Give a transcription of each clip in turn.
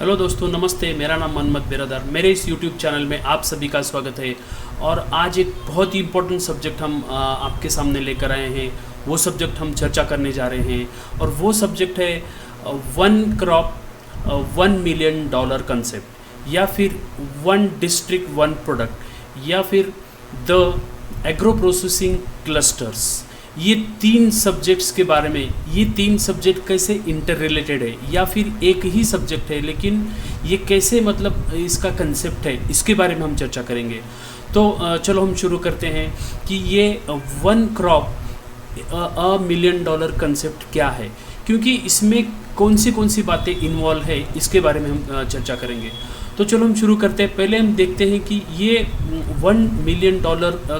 Hello दोस्तों, नमस्ते। मेरा नाम मोहम्मद बिरादर। मेरे इस यूट्यूब चैनल में आप सभी का स्वागत है। और आज एक बहुत ही इम्पोर्टेंट सब्जेक्ट हम आपके सामने लेकर आए हैं। वो सब्जेक्ट हम चर्चा करने जा रहे हैं और वो सब्जेक्ट है वन क्रॉप $1 मिलियन कंसेप्ट, या फिर वन डिस्ट्रिक्ट वन प्रोडक्ट, या फिर द एग्रो प्रोसेसिंग क्लस्टर्स। ये तीन सब्जेक्ट्स के बारे में, ये तीन सब्जेक्ट कैसे इंटर रिलेटेड है या फिर एक ही सब्जेक्ट है, लेकिन ये कैसे मतलब इसका कंसेप्ट है, इसके बारे में हम चर्चा करेंगे। तो चलो हम शुरू करते हैं कि ये वन क्रॉप $1 मिलियन कंसेप्ट क्या है, क्योंकि इसमें कौन सी बातें इन्वॉल्व है, इसके बारे में हम चर्चा करेंगे। तो चलो हम शुरू करते हैं। पहले हम देखते हैं कि ये $1 मिलियन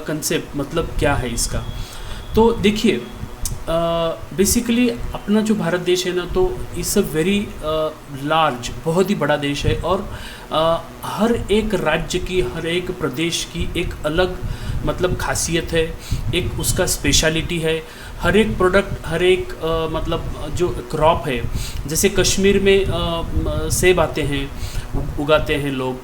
कंसेप्ट मतलब क्या है इसका। तो देखिए, बेसिकली अपना जो भारत देश है ना, तो इट्स अ वेरी लार्ज, बहुत ही बड़ा देश है। और हर एक राज्य की, हर एक प्रदेश की एक अलग मतलब खासियत है, एक उसका स्पेशलिटी है। हर एक प्रोडक्ट, हर एक मतलब जो क्रॉप है, जैसे कश्मीर में सेब आते हैं, उगाते हैं लोग,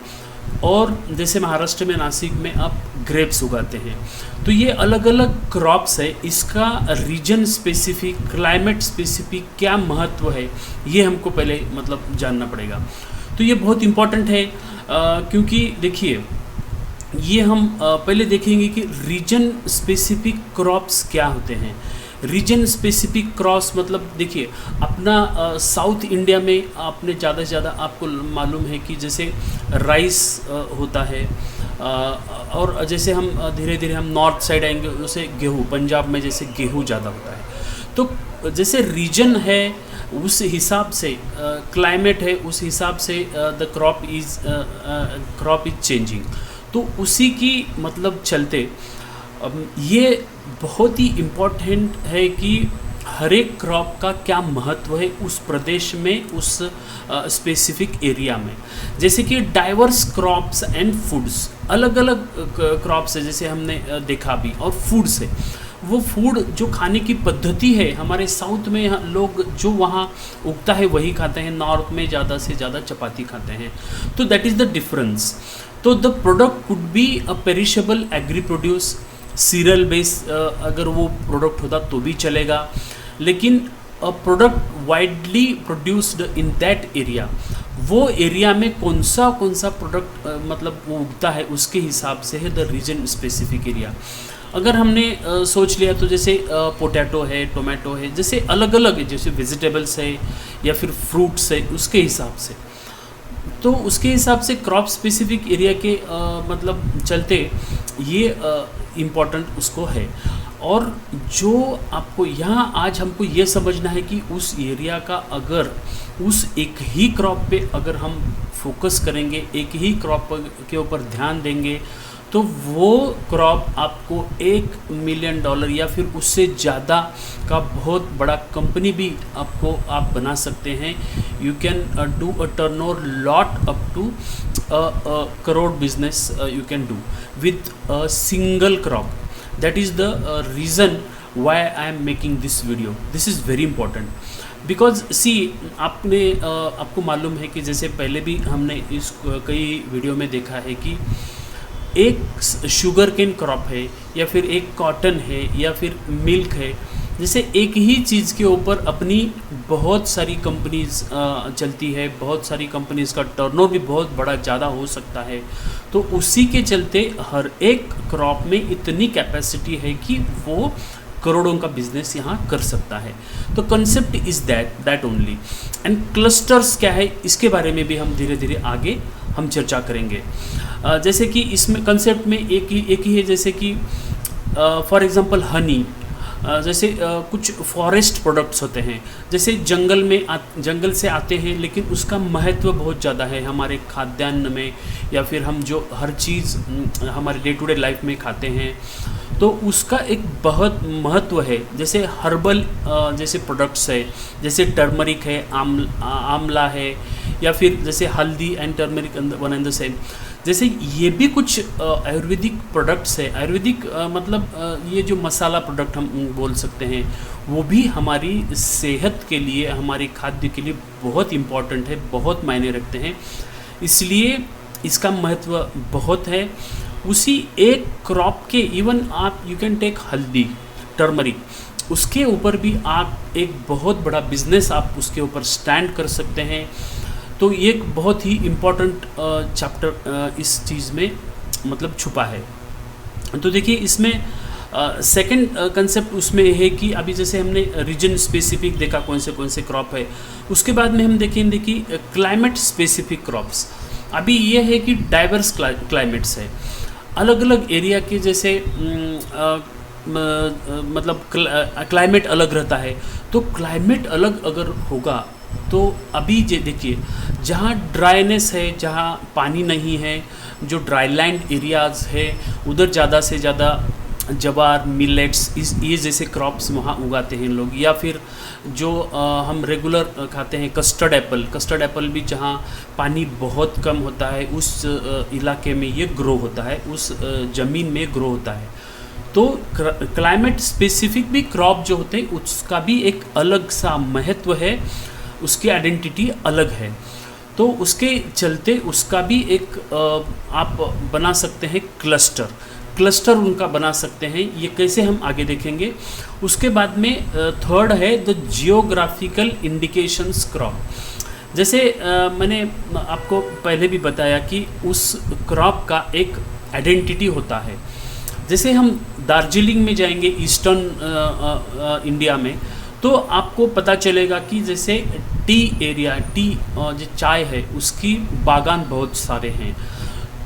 और जैसे महाराष्ट्र में, नासिक में आप ग्रेप्स उगाते हैं। तो ये अलग अलग क्रॉप्स है, इसका रीजन स्पेसिफिक, क्लाइमेट स्पेसिफिक क्या महत्व है, ये हमको पहले मतलब जानना पड़ेगा। तो ये बहुत इम्पॉर्टेंट है, क्योंकि देखिए, ये हम पहले देखेंगे कि रीजन स्पेसिफिक क्रॉप्स क्या होते हैं। रीजन स्पेसिफिक क्रॉस मतलब देखिए, अपना साउथ इंडिया में आपने ज़्यादा से ज़्यादा आपको मालूम है कि जैसे राइस होता है, और जैसे हम धीरे धीरे हम नॉर्थ साइड आएंगे, जैसे गेहूँ, पंजाब में जैसे गेहूँ ज़्यादा होता है। तो जैसे रीजन है उस हिसाब से, क्लाइमेट है उस हिसाब से द क्रॉप इज़ चेंजिंग। तो उसी की मतलब चलते ये बहुत ही इम्पोर्टेंट है कि हर एक क्रॉप का क्या महत्व है उस प्रदेश में, उस स्पेसिफिक एरिया में। जैसे कि डाइवर्स क्रॉप्स एंड फूड्स, अलग अलग क्रॉप्स है जैसे हमने देखा भी, और फूड्स है, वो फूड जो खाने की पद्धति है। हमारे साउथ में लोग जो वहाँ उगता है वही खाते हैं, नॉर्थ में ज़्यादा से ज़्यादा चपाती खाते हैं। तो दैट इज़ द डिफरेंस। तो the product could be a perishable agri produce, cereal base अगर वो प्रोडक्ट होता तो भी चलेगा, लेकिन a product widely produced in that area, वो एरिया में कौन सा प्रोडक्ट मतलब वो उगता है, उसके हिसाब से है द रीजन स्पेसिफिक एरिया। अगर हमने सोच लिया तो जैसे पोटैटो है, टोमेटो है, जैसे अलग अलग है, जैसे वेजिटेबल्स है या फिर फ्रूट्स है, उसके हिसाब से, तो उसके हिसाब से क्रॉप स्पेसिफिक एरिया के मतलब चलते ये इम्पोर्टेंट उसको है। और जो आपको यहाँ आज हमको ये समझना है कि उस एरिया का, अगर उस एक ही क्रॉप पे अगर हम फोकस करेंगे, एक ही क्रॉप के ऊपर ध्यान देंगे, तो वो क्रॉप आपको $1 मिलियन या फिर उससे ज़्यादा का बहुत बड़ा कंपनी भी आप बना सकते हैं। You can do a turnover lot up to crore business you can do with a single crop. That is the reason why I am making this video. This is very important because see, आपको मालूम है कि जैसे पहले भी हमने इस कई वीडियो में देखा है कि एक शुगर केन क्रॉप है, या फिर एक कॉटन है, या फिर मिल्क है, जैसे एक ही चीज़ के ऊपर अपनी बहुत सारी कंपनीज चलती है, बहुत सारी कंपनीज का टर्नओवर भी बहुत बड़ा ज़्यादा हो सकता है। तो उसी के चलते हर एक क्रॉप में इतनी कैपेसिटी है कि वो करोड़ों का बिजनेस यहाँ कर सकता है। तो concept is that only. And clusters क्या है, इसके बारे में भी हम धीरे धीरे आगे हम चर्चा करेंगे। जैसे कि इसमें कंसेप्ट में एक ही है, जैसे कि फॉर एग्जांपल हनी, जैसे कुछ फॉरेस्ट प्रोडक्ट्स होते हैं, जैसे जंगल से आते हैं, लेकिन उसका महत्व बहुत ज़्यादा है हमारे खाद्यान्न में, या फिर हम जो हर चीज़ हमारे डे टू डे लाइफ में खाते हैं, तो उसका एक बहुत महत्व है। जैसे हर्बल जैसे प्रोडक्ट्स है, जैसे टर्मरिक है, आंवला है, या फिर जैसे हल्दी and turmeric one and the same. जैसे ये भी कुछ आयुर्वेदिक प्रोडक्ट्स है। आयुर्वेदिक मतलब ये जो मसाला प्रोडक्ट हम बोल सकते हैं, वो भी हमारी सेहत के लिए, हमारे खाद्य के लिए बहुत इम्पॉर्टेंट है, बहुत मायने रखते हैं। इसलिए इसका महत्व बहुत है। उसी एक क्रॉप के इवन आप यू कैन टेक हल्दी, टर्मरिक, उसके ऊपर भी आप एक बहुत बड़ा बिजनेस आप उसके ऊपर स्टैंड कर सकते हैं। तो ये एक बहुत ही इम्पॉर्टेंट चैप्टर इस चीज़ में मतलब छुपा है। तो देखिए इसमें सेकंड कंसेप्ट उसमें है कि अभी जैसे हमने रीजन स्पेसिफिक देखा कौन से क्रॉप है, उसके बाद में हम देखेंगे कि क्लाइमेट स्पेसिफिक क्रॉप्स। अभी ये है कि डाइवर्स क्लाइमेट्स है, अलग अलग एरिया के जैसे मतलब क्लाइमेट अलग रहता है। तो क्लाइमेट अलग अगर होगा तो अभी देखिए जहाँ ड्राइनेस है, जहाँ पानी नहीं है, जो ड्राईलैंड एरियाज़ है, उधर ज़्यादा से ज़्यादा जवार, मिलेट्स, ये जैसे क्रॉप्स वहाँ उगाते हैं लोग। या फिर जो हम रेगुलर खाते हैं कस्टर्ड एप्पल भी जहाँ पानी बहुत कम होता है उस इलाके में ये ग्रो होता है, उस ज़मीन में ग्रो होता है। तो क्लाइमेट स्पेसिफिक भी क्रॉप जो होते हैं उसका भी एक अलग सा महत्व है, उसकी आइडेंटिटी अलग है। तो उसके चलते उसका भी एक आप बना सकते हैं क्लस्टर उनका बना सकते हैं। ये कैसे हम आगे देखेंगे। उसके बाद में थर्ड है द जियोग्राफिकल इंडिकेशंस क्रॉप। जैसे मैंने आपको पहले भी बताया कि उस क्रॉप का एक आइडेंटिटी होता है। जैसे हम दार्जिलिंग में जाएंगे ईस्टर्न इंडिया में, तो आपको पता चलेगा कि जैसे टी जो चाय है उसकी बागान बहुत सारे हैं।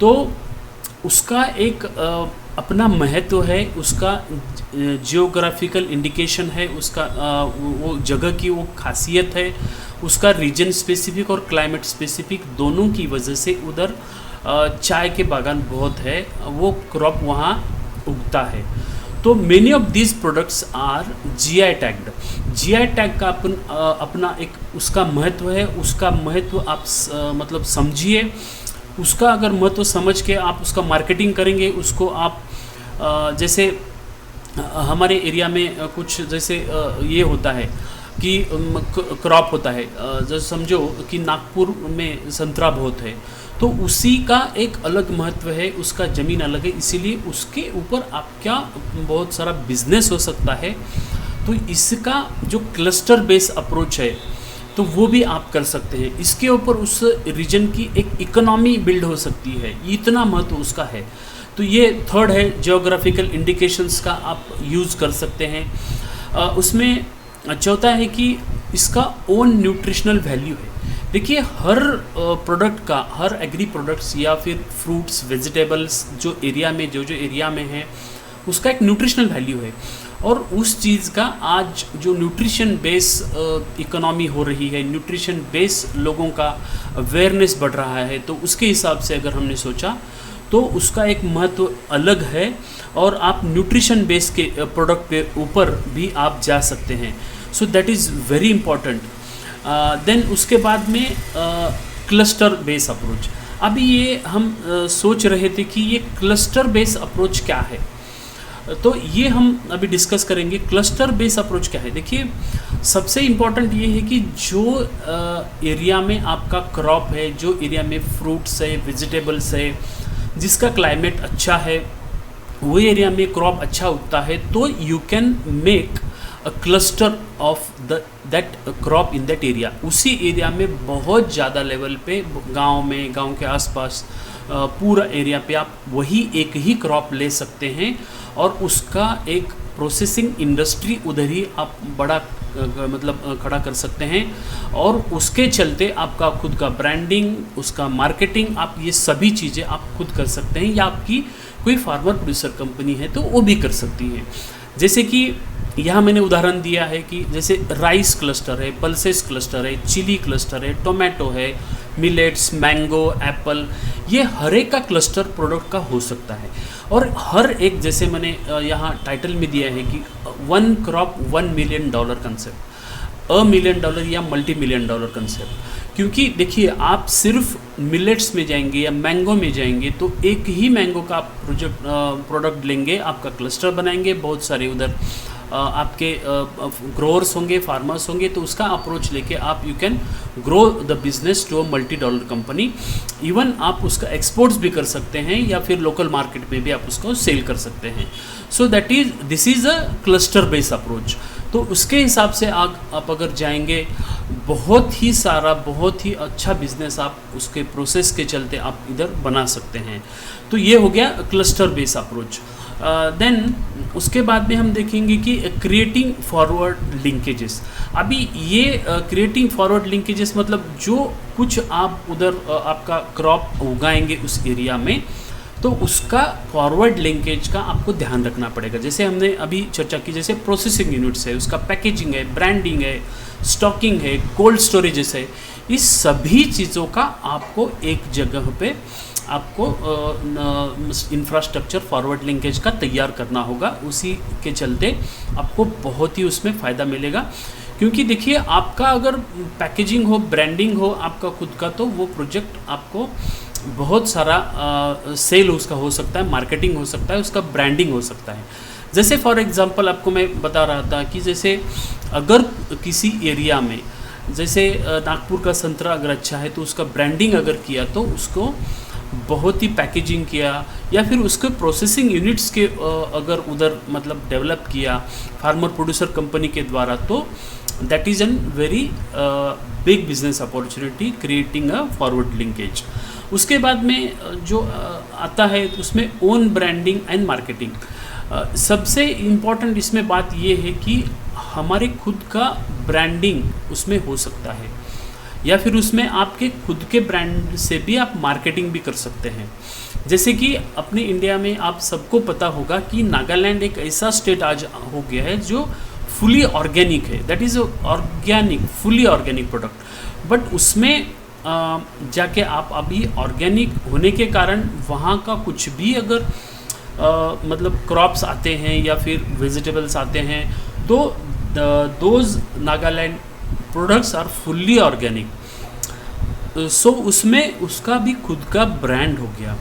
तो उसका एक अपना महत्व है, उसका जियोग्राफिकल इंडिकेशन है, उसका वो जगह की वो खासियत है, उसका रीजन स्पेसिफिक और क्लाइमेट स्पेसिफिक दोनों की वजह से उधर चाय के बागान बहुत है, वो क्रॉप वहाँ उगता है। तो many of these products are GI tagged. GI tag का अपना एक उसका महत्व है। उसका महत्व आप मतलब समझिए। उसका अगर महत्व समझ के आप उसका मार्केटिंग करेंगे, उसको आप जैसे हमारे एरिया में कुछ जैसे ये होता है कि क्रॉप होता है, जैसे समझो कि नागपुर में संतरा बहुत है, तो उसी का एक अलग महत्व है, उसका ज़मीन अलग है, इसीलिए उसके ऊपर आपका बहुत सारा बिजनेस हो सकता है। तो इसका जो क्लस्टर बेस अप्रोच है तो वो भी आप कर सकते हैं। इसके ऊपर उस रीजन की एक इकोनॉमी बिल्ड हो सकती है, इतना महत्व उसका है। तो ये थर्ड है, जियोग्राफिकल इंडिकेशंस का आप यूज़ कर सकते हैं। उसमें चौथा है कि इसका ओन न्यूट्रिशनल वैल्यू है। देखिए हर प्रोडक्ट का, हर एग्री प्रोडक्ट्स या फिर फ्रूट्स वेजिटेबल्स जो एरिया में है उसका एक न्यूट्रिशनल वैल्यू है। और उस चीज़ का आज जो न्यूट्रिशन बेस इकोनॉमी हो रही है, न्यूट्रिशन बेस लोगों का अवेयरनेस बढ़ रहा है, तो उसके हिसाब से अगर हमने सोचा तो उसका एक महत्व अलग है। और आप न्यूट्रिशन बेस के प्रोडक्ट पे ऊपर भी आप जा सकते हैं। So that is very important. Then उसके बाद में क्लस्टर बेस अप्रोच। अभी ये हम सोच रहे थे कि ये क्लस्टर बेस अप्रोच क्या है, तो ये हम अभी डिस्कस करेंगे। क्लस्टर बेस अप्रोच क्या है। देखिए सबसे इम्पॉर्टेंट ये है कि जो एरिया में आपका क्रॉप है, जो एरिया में फ्रूट्स है, वेजिटेबल्स है, जिसका क्लाइमेट अच्छा है, वो एरिया में क्रॉप अच्छा उगता है, तो you can make a cluster of that crop in that area. उसी एरिया में बहुत ज़्यादा लेवल पे गांव के आसपास पूरा एरिया पे आप वही एक ही क्रॉप ले सकते हैं और उसका एक प्रोसेसिंग इंडस्ट्री उधर ही आप बड़ा मतलब खड़ा कर सकते हैं। और उसके चलते आपका खुद का ब्रांडिंग, उसका मार्केटिंग, आप ये सभी चीज़ें आप खुद कर सकते हैं, या आपकी कोई फार्मर प्रोड्यूसर कंपनी है तो वो भी कर सकती है। जैसे कि यहाँ मैंने उदाहरण दिया है कि जैसे राइस क्लस्टर है, पल्सेस क्लस्टर है, चिली क्लस्टर है, टोमेटो है, मिलेट्स, मैंगो, एप्पल, ये हर एक का क्लस्टर प्रोडक्ट का हो सकता है। और हर एक, जैसे मैंने यहाँ टाइटल में दिया है कि 1 क्रॉप $1 मिलियन कंसेप्ट। $1 मिलियन या मल्टी मिलियन डॉलर कंसेप्ट। क्योंकि देखिए, आप सिर्फ मिलेट्स में जाएंगे या मैंगो में जाएंगे तो एक ही मैंगो का आप प्रोडक्ट लेंगे, आपका क्लस्टर बनाएंगे, बहुत सारे उधर आपके ग्रोअर्स होंगे, फार्मर्स होंगे, तो उसका अप्रोच लेके आप you can grow the business to a multi dollar company. Even आप उसका एक्सपोर्ट्स भी कर सकते हैं या फिर लोकल मार्केट में भी आप उसको सेल कर सकते हैं। सो this is a cluster based approach. तो उसके हिसाब से आप अगर जाएंगे, बहुत ही सारा, बहुत ही अच्छा बिजनेस आप उसके प्रोसेस के चलते आप इधर बना सकते हैं। तो ये हो गया क्लस्टर बेस्ड अप्रोच। देन उसके बाद में हम देखेंगे कि क्रिएटिंग फॉरवर्ड लिंकेजेस। अभी ये क्रिएटिंग फॉरवर्ड लिंकेजेस मतलब जो कुछ आप उधर आपका क्रॉप उगाएंगे उस एरिया में, तो उसका फॉरवर्ड लिंकेज का आपको ध्यान रखना पड़ेगा। जैसे हमने अभी चर्चा की, जैसे प्रोसेसिंग यूनिट्स है, उसका पैकेजिंग है, ब्रांडिंग है, स्टॉकिंग है, कोल्ड स्टोरेजेस है, इस सभी चीज़ों का आपको एक जगह पे आपको इंफ्रास्ट्रक्चर फॉरवर्ड लिंकेज का तैयार करना होगा। उसी के चलते आपको बहुत ही उसमें फ़ायदा मिलेगा। क्योंकि देखिए, आपका अगर पैकेजिंग हो, ब्रांडिंग हो आपका खुद का, तो वो प्रोजेक्ट आपको बहुत सारा सेल उसका हो सकता है, मार्केटिंग हो सकता है, उसका ब्रांडिंग हो सकता है। जैसे फॉर एग्जांपल आपको मैं बता रहा था कि जैसे अगर किसी एरिया में, जैसे नागपुर का संतरा अगर अच्छा है तो उसका ब्रांडिंग अगर किया तो उसको बहुत ही पैकेजिंग किया, या फिर उसके प्रोसेसिंग यूनिट्स के अगर उधर मतलब डेवलप किया फार्मर प्रोड्यूसर कंपनी के द्वारा, तो that is N very big business opportunity creating a forward linkage. उसके बाद में जो आता है उसमें ओन ब्रांडिंग एंड मार्केटिंग। सबसे इम्पॉर्टेंट इसमें बात ये है कि हमारे खुद का ब्रांडिंग उसमें हो सकता है, या फिर उसमें आपके खुद के ब्रांड से भी आप मार्केटिंग भी कर सकते हैं। जैसे कि अपने इंडिया में आप सबको पता होगा कि नागालैंड एक ऐसा स्टेट आज हो गया है जो फुली ऑर्गेनिक है, that is organic, fully organic product. But उसमें जाके आप अभी ऑर्गेनिक होने के कारण वहाँ का कुछ भी अगर मतलब क्रॉप्स आते हैं या फिर वेजिटेबल्स आते हैं, तो those Nagaland products are fully organic. So उसमें उसका भी खुद का ब्रांड हो गया।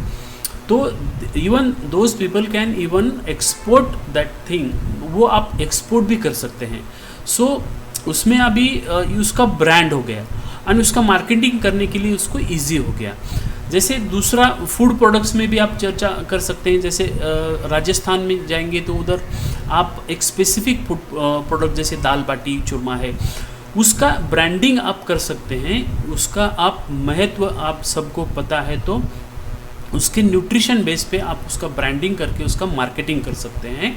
तो even those people can even export that thing, वो आप एक्सपोर्ट भी कर सकते हैं। सो उसमें अभी उसका ब्रांड हो गया और उसका मार्केटिंग करने के लिए उसको ईजी हो गया। जैसे दूसरा फूड प्रोडक्ट्स में भी आप चर्चा कर सकते हैं। जैसे राजस्थान में जाएंगे तो उधर आप एक स्पेसिफिक फूड प्रोडक्ट जैसे दाल बाटी चूरमा है, उसका ब्रांडिंग आप कर सकते हैं, उसका आप महत्व आप सबको पता है, तो उसके न्यूट्रिशन बेस पे आप उसका ब्रांडिंग करके उसका मार्केटिंग कर सकते हैं।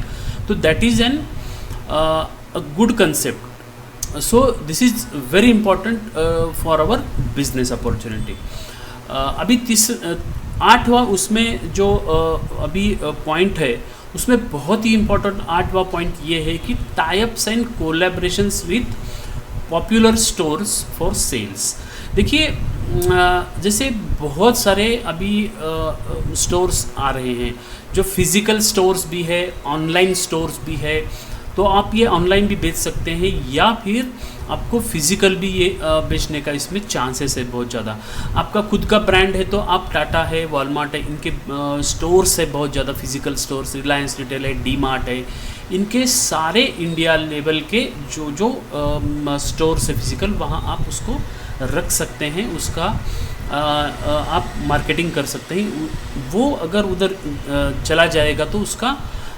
तो that is an a good concept. So this is very important for our business opportunity. अभी 8वां उसमें जो अभी पॉइंट है, उसमें बहुत ही इम्पोर्टेंट 8वां पॉइंट ये है कि types and collaborations with popular stores for sales. देखिए, जैसे बहुत सारे अभी स्टोर्स आ रहे हैं, जो फिज़िकल स्टोर्स भी है, ऑनलाइन स्टोर्स भी है। तो आप ये ऑनलाइन भी बेच सकते हैं या फिर आपको फिज़िकल भी ये बेचने का इसमें चांसेस है बहुत ज़्यादा। आपका खुद का ब्रांड है तो आप टाटा है, वॉलमार्ट है, इनके स्टोर्स है बहुत ज़्यादा, फिज़िकल स्टोर्स, रिलायंस रिटेल है, डी मार्ट है, इनके सारे इंडिया लेवल के जो स्टोर्स है फिज़िकल, वहाँ आप उसको रख सकते हैं, उसका आप मार्केटिंग कर सकते हैं। वो अगर उधर चला जाएगा तो उसका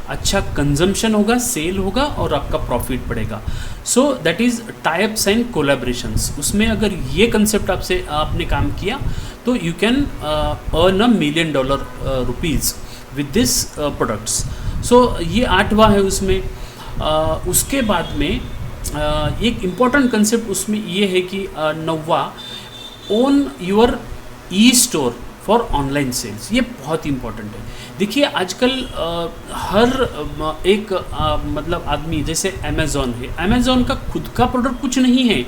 अच्छा कंजम्पशन होगा, सेल होगा और आपका प्रॉफिट बढ़ेगा। So that is types and collaborations. उसमें अगर ये कंसेप्ट आपने काम किया तो you can earn $1 million rupees with this products. So ये 8वां है उसमें। उसके बाद में एक इम्पॉर्टेंट कंसेप्ट उसमें ये है कि 9वां, own your e store for online sales. ये बहुत इंपॉर्टेंट है। देखिए, आजकल हर एक मतलब आदमी, जैसे अमेज़ॉन है, अमेज़ॉन का खुद का प्रोडक्ट कुछ नहीं है,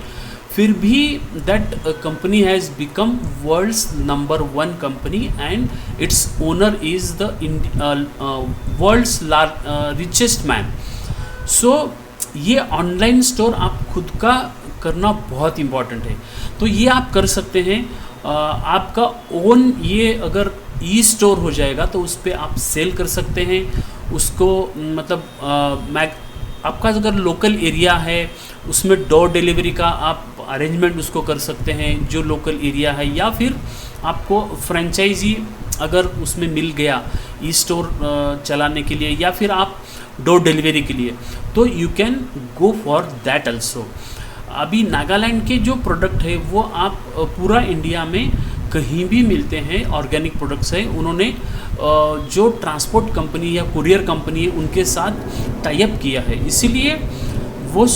फिर भी that company has become world's number 1 company and its owner is the world's richest man. So ये ऑनलाइन स्टोर आप खुद का करना बहुत इम्पॉर्टेंट है। तो ये आप कर सकते हैं। आपका ओन ये अगर ई स्टोर हो जाएगा तो उस पर आप सेल कर सकते हैं उसको। मतलब आपका अगर लोकल एरिया है उसमें डोर डिलीवरी का आप अरेंजमेंट उसको कर सकते हैं जो लोकल एरिया है, या फिर आपको फ्रेंचाइजी अगर उसमें मिल गया ई स्टोर चलाने के लिए, या फिर आप डोर डिलीवरी के लिए, तो you can go for that also. अभी नागालैंड के जो प्रोडक्ट है वो आप पूरा इंडिया में कहीं भी मिलते हैं, ऑर्गेनिक प्रोडक्ट्स हैं। उन्होंने जो ट्रांसपोर्ट कंपनी या कुरियर कंपनी है उनके साथ टाई अप किया है, इसीलिए वो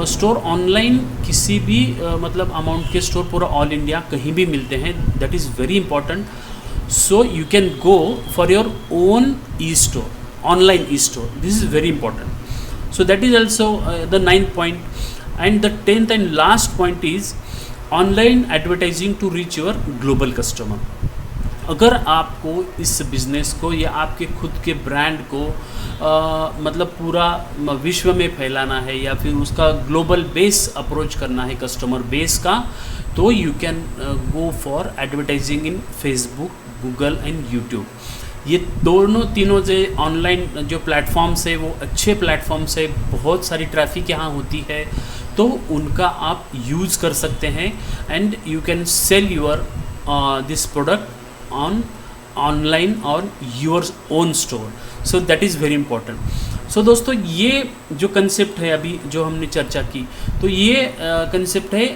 स्टोर ऑनलाइन किसी भी मतलब अमाउंट के स्टोर पूरा ऑल इंडिया कहीं भी मिलते हैं। That is very important. So you can go for your own e store, online e store. This is very important. So that is also the 9th point. And the 10th and last point is online advertising to reach your global customer. अगर आपको इस business को या आपके खुद के brand को मतलब पूरा विश्व में फैलाना है या फिर उसका ग्लोबल बेस अप्रोच करना है कस्टमर बेस का, तो you can go for advertising in Facebook, Google and YouTube. ये दोनों तीनों जो ऑनलाइन जो प्लेटफॉर्म्स है वो अच्छे प्लेटफॉर्म्स है, बहुत सारी ट्रैफिक यहाँ होती है, तो उनका आप यूज़ कर सकते हैं and you can sell your this product on online और your own store. So that is very important. सो दोस्तों, ये जो कंसेप्ट है अभी जो हमने चर्चा की, तो ये कंसेप्ट है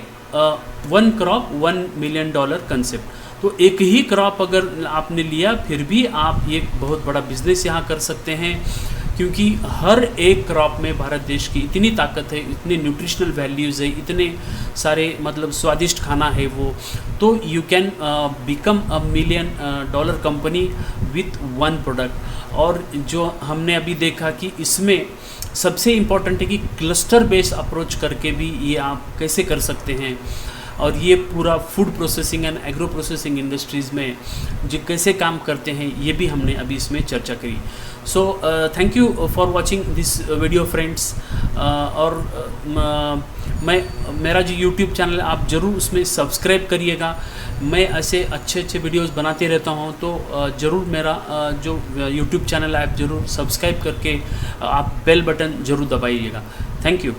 वन क्रॉप $1 million कंसेप्ट। तो एक ही क्रॉप अगर आपने लिया फिर भी आप एक बहुत बड़ा बिजनेस यहाँ कर सकते हैं, क्योंकि हर एक क्रॉप में भारत देश की इतनी ताकत है, इतने न्यूट्रिशनल वैल्यूज़ है, इतने सारे मतलब स्वादिष्ट खाना है वो। तो you can become $1 million company with one product. और जो हमने अभी देखा कि इसमें सबसे इम्पॉर्टेंट है कि क्लस्टर बेस अप्रोच करके भी ये आप कैसे कर सकते हैं, और ये पूरा food processing and agro processing industries में जो कैसे काम करते हैं ये भी हमने अभी इसमें चर्चा करी। So thank you for watching this video friends. और मेरा जो यूट्यूब चैनल आप ज़रूर उसमें सब्सक्राइब करिएगा। मैं ऐसे अच्छे अच्छे वीडियोस बनाते रहता हूं, तो ज़रूर मेरा जो यूट्यूब चैनल है आप ज़रूर सब्सक्राइब करके आप बेल बटन ज़रूर दबाइएगा। Thank you.